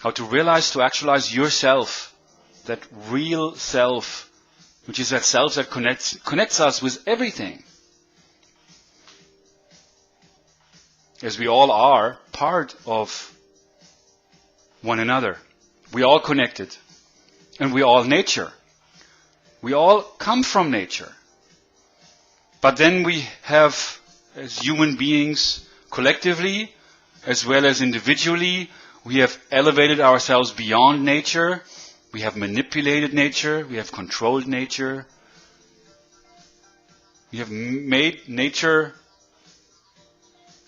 How to realize, to actualize yourself, that real self, which is that self that connects us with everything. As we all are part of one another. We all connected. And we all nature. We all come from nature. But then we have, as human beings, collectively, as well as individually, we have elevated ourselves beyond nature. We have manipulated nature. We have controlled nature. We have made nature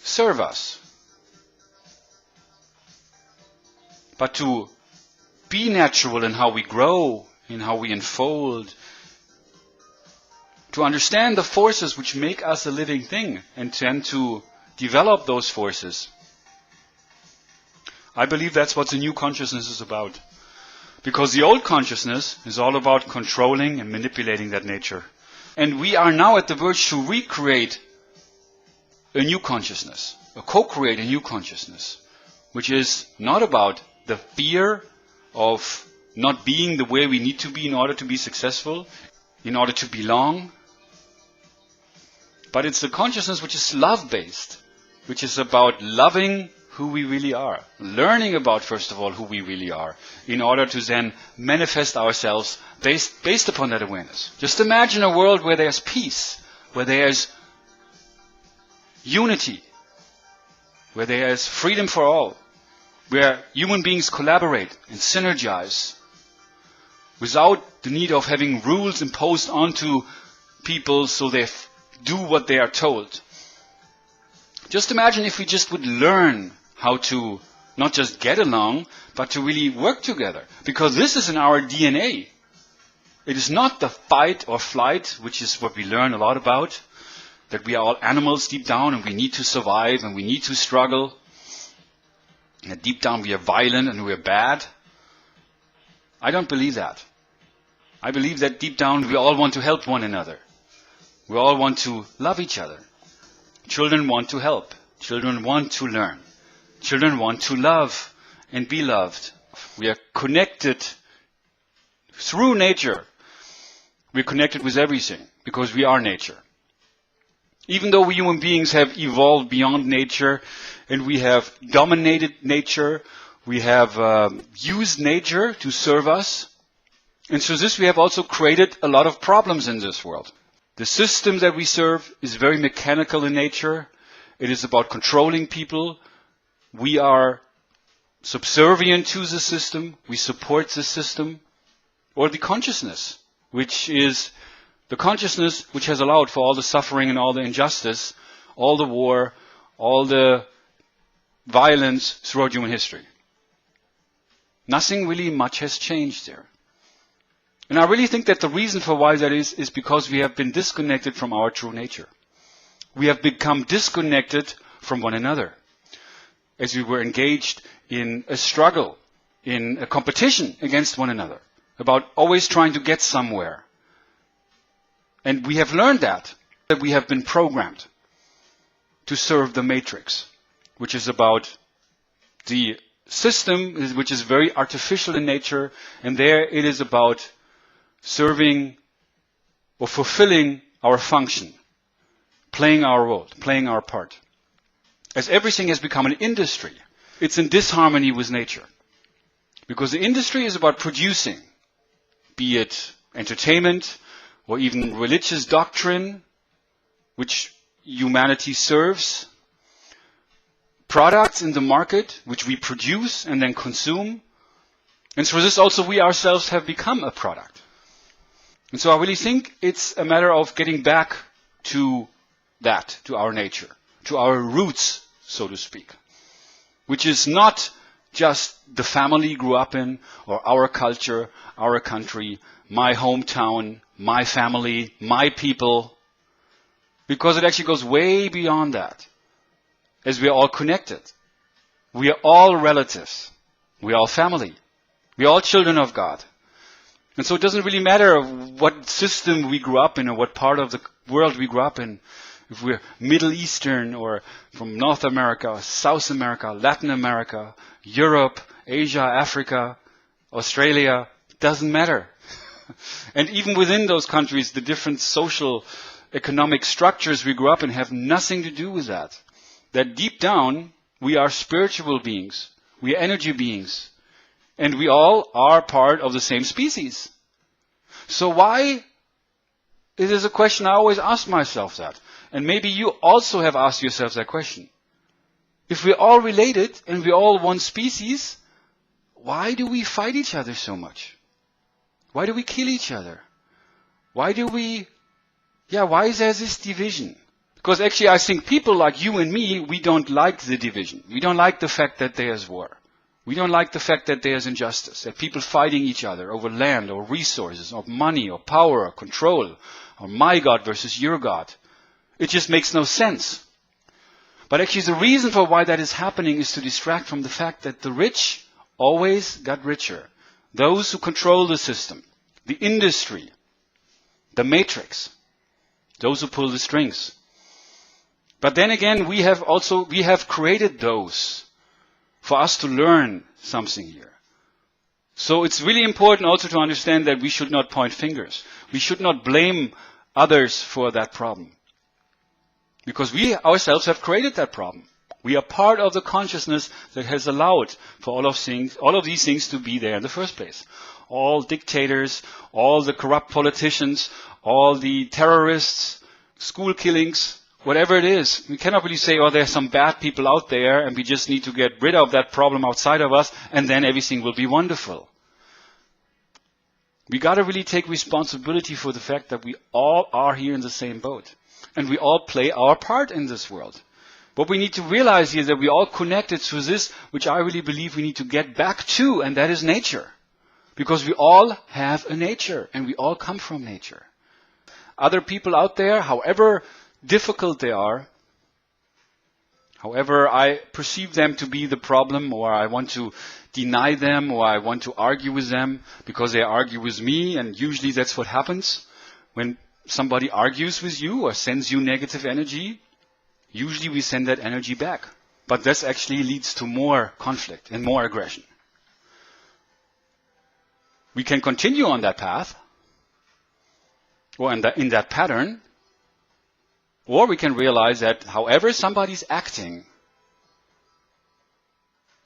serve us. But to be natural in how we grow, in how we unfold, to understand the forces which make us a living thing, and tend to develop those forces. I believe that's what the new consciousness is about. Because the old consciousness is all about controlling and manipulating that nature. And we are now at the verge to recreate a new consciousness, co-create a new consciousness, which is not about the fear of not being the way we need to be in order to be successful, in order to belong. But it's the consciousness which is love-based, which is about loving who we really are, learning about, first of all, who we really are, in order to then manifest ourselves based upon that awareness. Just imagine a world where there's peace, where there's unity, where there's freedom for all, where human beings collaborate and synergize without the need of having rules imposed onto people so they do what they are told. Just imagine if we just would learn how to not just get along, but to really work together. Because this is in our DNA. It is not the fight or flight, which is what we learn a lot about, that we are all animals deep down and we need to survive and we need to struggle. And deep down we are violent and we are bad. I don't believe that. I believe that deep down we all want to help one another. We all want to love each other. Children want to help. Children want to learn. Children want to love and be loved. We are connected through nature. We are connected with everything because we are nature. Even though we human beings have evolved beyond nature and we have dominated nature, we have used nature to serve us. And through this we have also created a lot of problems in this world. The system that we serve is very mechanical in nature. It is about controlling people. We are subservient to the system. We support the system. Or the consciousness, which is the consciousness which has allowed for all the suffering and all the injustice, all the war, all the violence throughout human history. Nothing really much has changed there. And I really think that the reason for why that is because we have been disconnected from our true nature. We have become disconnected from one another. As we were engaged in a struggle, in a competition against one another, about always trying to get somewhere. And we have learned that we have been programmed to serve the matrix, which is about the system, which is very artificial in nature, and there it is about serving or fulfilling our function, playing our role, playing our part. As everything has become an industry, it's in disharmony with nature. Because the industry is about producing, be it entertainment or even religious doctrine, which humanity serves, products in the market, which we produce and then consume. And through this also we ourselves have become a product. And so I really think it's a matter of getting back to that, to our nature, to our roots, so to speak, which is not just the family you grew up in, or our culture, our country, my hometown, my family, my people, because it actually goes way beyond that, as we are all connected. We are all relatives. We are all family. We are all children of God. And so it doesn't really matter what system we grew up in or what part of the world we grew up in. If we're Middle Eastern or from North America, South America, Latin America, Europe, Asia, Africa, Australia, doesn't matter. And even within those countries, the different social, economic structures we grew up in have nothing to do with that. That deep down, we are spiritual beings. We are energy beings. And we all are part of the same species. So why? It is a question I always ask myself that. And maybe you also have asked yourself that question. If we're all related and we're all one species, why do we fight each other so much? Why do we kill each other? Why is there this division? Because actually I think people like you and me, we don't like the division. We don't like the fact that there's war. We don't like the fact that there's injustice, that people fighting each other over land or resources or money or power or control or my God versus your God. It just makes no sense. But actually the reason for why that is happening is to distract from the fact that the rich always got richer. Those who control the system, the industry, the matrix, those who pull the strings. But then again, we have created those for us to learn something here. So it's really important also to understand that we should not point fingers. We should not blame others for that problem. Because we ourselves have created that problem. We are part of the consciousness that has allowed for all of these things to be there in the first place. All dictators, all the corrupt politicians, all the terrorists, school killings, whatever it is. We cannot really say, oh, there's some bad people out there and we just need to get rid of that problem outside of us and then everything will be wonderful. We got to really take responsibility for the fact that we all are here in the same boat. And we all play our part in this world. What we need to realize here is that we all connected to this, which I really believe we need to get back to, and that is nature. Because we all have a nature, and we all come from nature. Other people out there, however difficult they are, however I perceive them to be the problem, or I want to deny them, or I want to argue with them, because they argue with me, and usually that's what happens. When somebody argues with you or sends you negative energy, usually we send that energy back. But this actually leads to more conflict and more aggression. We can continue on that path, or in that pattern, or we can realize that however somebody's acting,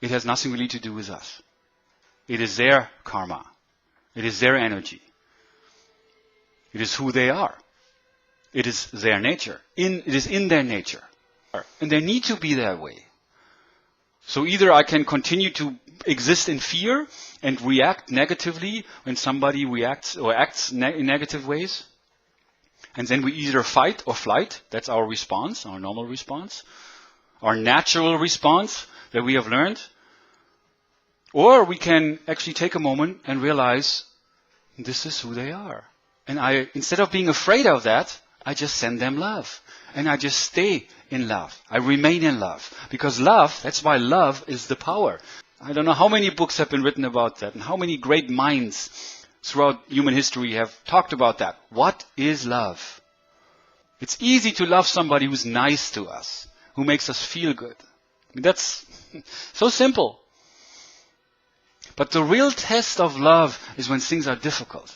it has nothing really to do with us. It is their karma. It is their energy. It is who they are. It is their nature. It is in their nature. And they need to be that way. So either I can continue to exist in fear and react negatively when somebody reacts or acts in negative ways. And then we either fight or flight. That's our response, our normal response. Our natural response that we have learned. Or we can actually take a moment and realize this is who they are. And instead of being afraid of that, I just send them love. And I just stay in love. I remain in love. Because love, that's why love is the power. I don't know how many books have been written about that and how many great minds throughout human history have talked about that. What is love? It's easy to love somebody who's nice to us, who makes us feel good. I mean, that's so simple. But the real test of love is when things are difficult.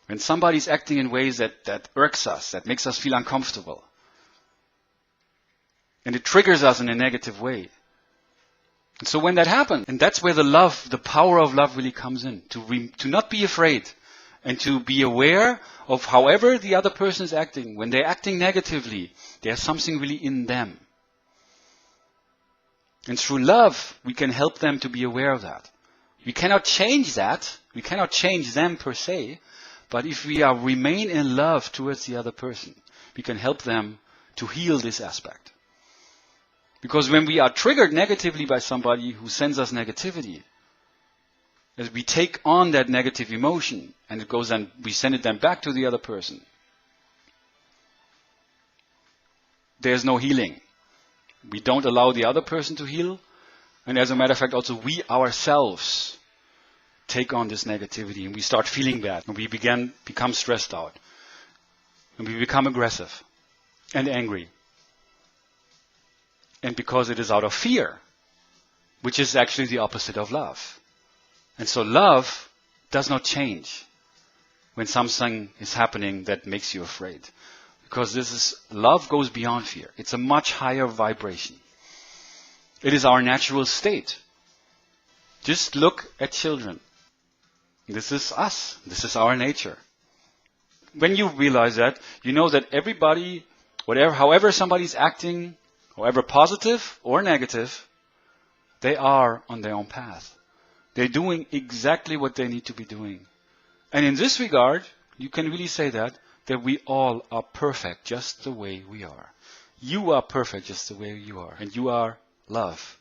When somebody's acting in ways that irks us, that makes us feel uncomfortable. And it triggers us in a negative way. And so when that happens, and that's where the power of love really comes in. To not be afraid and to be aware of however the other person is acting. When they're acting negatively, there's something really in them. And through love, we can help them to be aware of that. We cannot change that. We cannot change them per se. But if we remain in love towards the other person, we can help them to heal this aspect. Because when we are triggered negatively by somebody who sends us negativity, as we take on that negative emotion and it goes and we send it then back to the other person, there's no healing. We don't allow the other person to heal. And as a matter of fact, also we ourselves take on this negativity and we start feeling bad and we become stressed out and we become aggressive and angry. And because it is out of fear, which is actually the opposite of love. And so love does not change when something is happening that makes you afraid. Because love goes beyond fear. It's a much higher vibration. It is our natural state. Just look at children. This is us. This is our nature. When you realize that, you know that everybody, however somebody's acting, however positive or negative, they are on their own path. They're doing exactly what they need to be doing. And in this regard, you can really say that we all are perfect just the way we are. You are perfect just the way you are. And you are love.